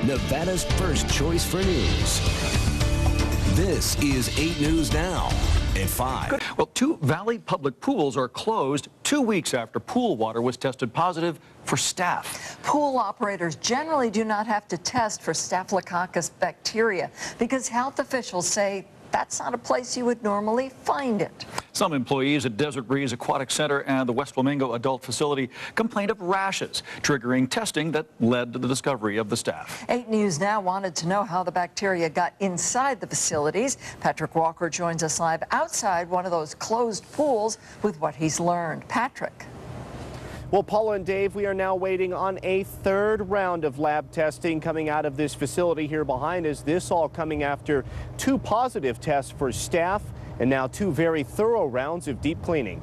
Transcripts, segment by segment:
Nevada's first choice for news. This is 8 News Now at 5. Well, 2 Valley public pools are closed 2 weeks after pool water was tested positive for staph. Pool operators generally do not have to test for Staphylococcus bacteria because health officials say that's not a place you would normally find it. Some employees at Desert Breeze Aquatic Center and the West Flamingo Adult Facility complained of rashes, triggering testing that led to the discovery of the staph. 8 News Now wanted to know how the bacteria got inside the facilities. Patrick Walker joins us live outside one of those closed pools with what he's learned. Patrick. Well, Paula and Dave, we are now waiting on a 3rd round of lab testing coming out of this facility here behind us. This all coming after 2 positive tests for staph and now 2 very thorough rounds of deep cleaning.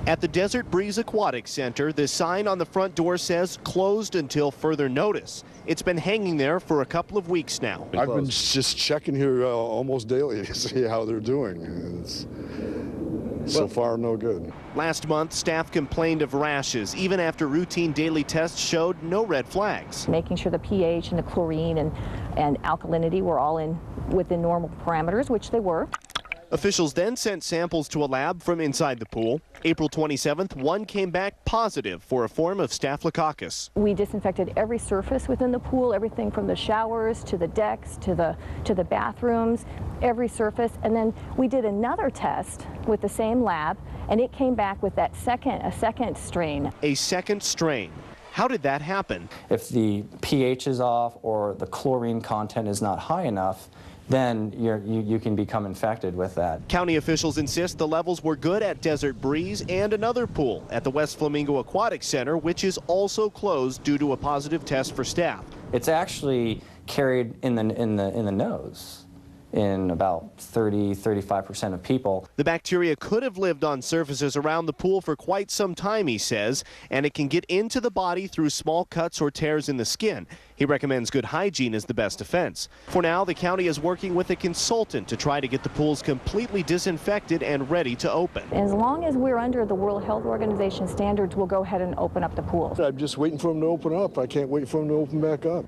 At the Desert Breeze Aquatic Center, the sign on the front door says closed until further notice. It's been hanging there for a couple of weeks now. I've been just checking here almost daily to see how they're doing. So far, no good. Last month, staff complained of rashes, even after routine daily tests showed no red flags. Making sure the pH and the chlorine and alkalinity were all within normal parameters, which they were. Officials then sent samples to a lab from inside the pool. April 27th, one came back positive for a form of Staphylococcus. We disinfected every surface within the pool, everything from the showers to the decks to the bathrooms, every surface. And then we did another test with the same lab, and it came back with that a second strain. A second strain. How did that happen? If the pH is off or the chlorine content is not high enough, then you can become infected with that. County officials insist the levels were good at Desert Breeze and another pool at the West Flamingo Aquatic Center, which is also closed due to a positive test for staph. It's actually carried in the nose in about 30–35% of people. The bacteria could have lived on surfaces around the pool for quite some time, he says, and it can get into the body through small cuts or tears in the skin. He recommends good hygiene as the best defense. For now, the county is working with a consultant to try to get the pools completely disinfected and ready to open. As long as we're under the World Health Organization standards, we'll go ahead and open up the pools. I'm just waiting for them to open up. I can't wait for them to open back up.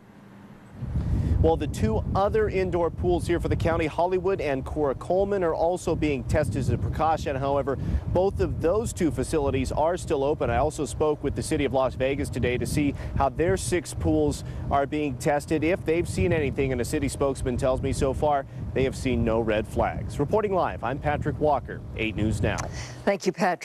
Well, the 2 other indoor pools here for the county, Hollywood and Cora Coleman, are also being tested as a precaution. However, both of those 2 facilities are still open. I also spoke with the city of Las Vegas today to see how their 6 pools are being tested, if they've seen anything, and a city spokesman tells me so far they have seen no red flags. Reporting live, I'm Patrick Walker, 8 News Now. Thank you, Patrick.